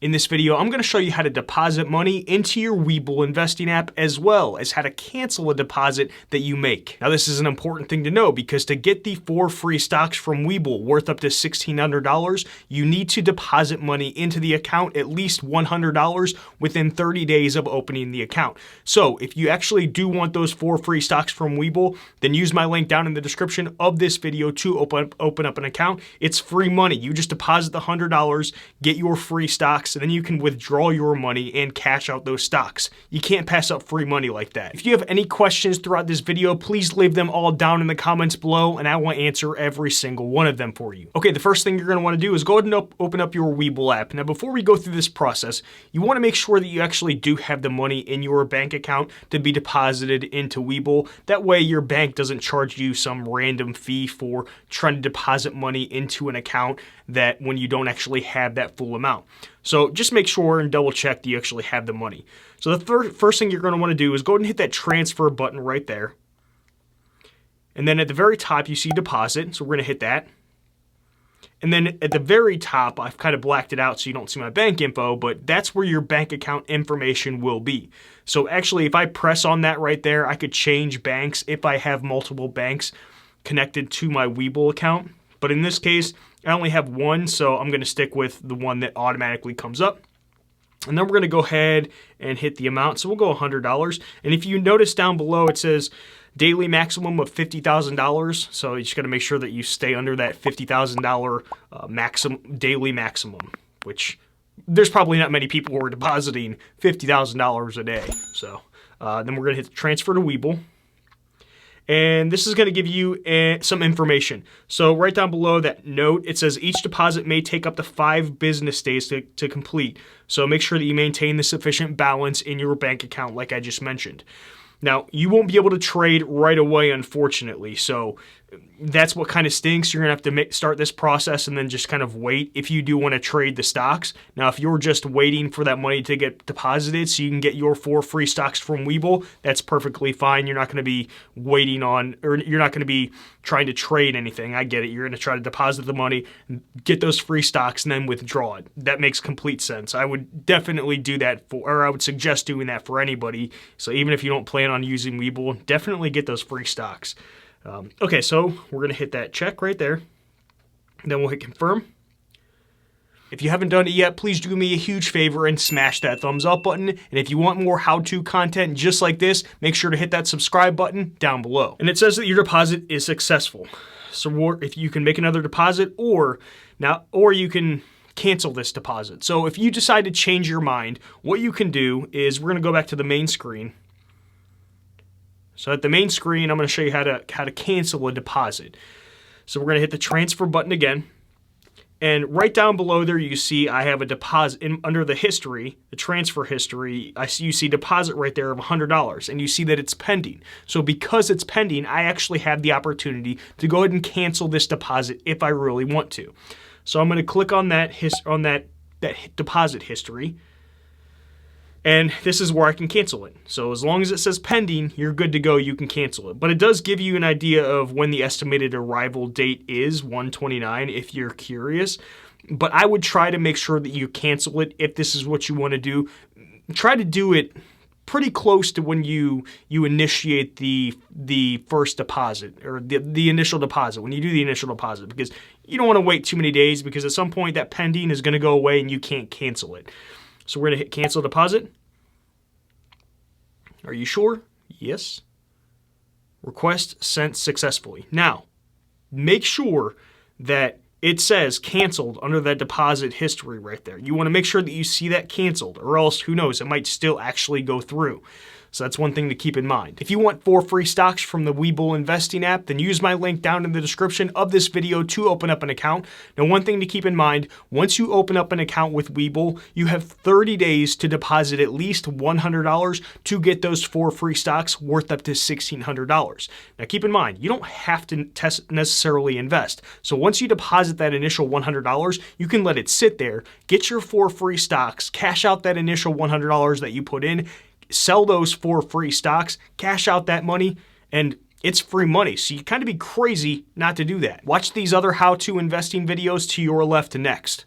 In this video, I'm going to show you how to deposit money into your WeBull investing app, as well as how to cancel a deposit that you make. Now, this is an important thing to know because to get the 4 free stocks from WeBull worth up to $1,600, you need to deposit money into the account at least $100 within 30 days of opening the account. So if you actually do want those 4 free stocks from WeBull, then use my link down in the description of this video to open up an account. It's free money. You just deposit the $100, get your free stocks, and then you can withdraw your money and cash out those stocks. You can't pass up free money like that. If you have any questions throughout this video, please leave them all down in the comments below, and I will answer every single one of them for you. Okay, the first thing you're going to want to do is go ahead and open up your WeBull app. Now, before we go through this process, you want to make sure that you actually do have the money in your bank account to be deposited into WeBull. That way, your bank doesn't charge you some random fee for trying to deposit money into an account that when you don't actually have that full amount. So just make sure and double check that you actually have the money. So the first thing you're going to want to do is go ahead and hit that transfer button right there. And then at the very top, you see deposit. So we're going to hit that. And then at the very top, I've kind of blacked it out so you don't see my bank info, but that's where your bank account information will be. So actually, if I press on that right there, I could change banks if I have multiple banks connected to my WeBull account. But in this case, I only have one, so I'm going to stick with the one that automatically comes up. And then we're going to go ahead and hit the amount. So we'll go $100. And if you notice down below, it says daily maximum of $50,000. So you just got to make sure that you stay under that $50,000 daily maximum, which there's probably not many people who are depositing $50,000 a day. So then we're going to hit the transfer to WeBull. And this is going to give you some information. So right down below that note, it says each deposit may take up to 5 business days to complete. So make sure that you maintain the sufficient balance in your bank account like I just mentioned. Now, you won't be able to trade right away, unfortunately. So that's what kind of stinks. You're going to have to start this process and then just kind of wait if you do want to trade the stocks. Now, if you're just waiting for that money to get deposited so you can get your 4 free stocks from WeBull, that's perfectly fine. You're not going to be waiting on, or you're not going to be trying to trade anything. I get it. You're going to try to deposit the money, get those free stocks, and then withdraw it. That makes complete sense. I would definitely do that or I would suggest doing that for anybody. So even if you don't plan on using WeBull, definitely get those free stocks. Okay, so we're going to hit that check right there. Then we'll hit confirm. If you haven't done it yet, please do me a huge favor and smash that thumbs up button. And if you want more how-to content just like this, make sure to hit that subscribe button down below. And it says that your deposit is successful. So if you can make another deposit or you can cancel this deposit. So if you decide to change your mind, what you can do is we're going to go back to the main screen. So at the main screen, I'm going to show you how to cancel a deposit. So we're going to hit the transfer button again. And right down below there, you see I have a deposit under the history, the transfer history. You see deposit right there of $100, and you see that it's pending. So because it's pending, I actually have the opportunity to go ahead and cancel this deposit if I really want to. So I'm going to click on that deposit history. And this is where I can cancel it. So as long as it says pending, you're good to go. You can cancel it. But it does give you an idea of when the estimated arrival date is, 1/29, if you're curious. But I would try to make sure that you cancel it if this is what you want to do. Try to do it pretty close to when you initiate the first deposit or the initial deposit, when you do the initial deposit, because you don't want to wait too many days because at some point that pending is going to go away and you can't cancel it. So we're going to hit cancel deposit. Are you sure? Yes. Request sent successfully. Now, make sure that it says canceled under that deposit history right there. You want to make sure that you see that canceled, or else, who knows, it might still actually go through. So that's one thing to keep in mind. If you want 4 free stocks from the WeBull investing app, then use my link down in the description of this video to open up an account. Now, one thing to keep in mind, once you open up an account with WeBull, you have 30 days to deposit at least $100 to get those 4 free stocks worth up to $1,600. Now, keep in mind, you don't have to necessarily invest. So once you deposit that initial $100, you can let it sit there, get your 4 free stocks, cash out that initial $100 that you put in, sell those 4 free stocks, cash out that money, and it's free money. So you kind of be crazy not to do that. Watch these other how-to investing videos to your left next.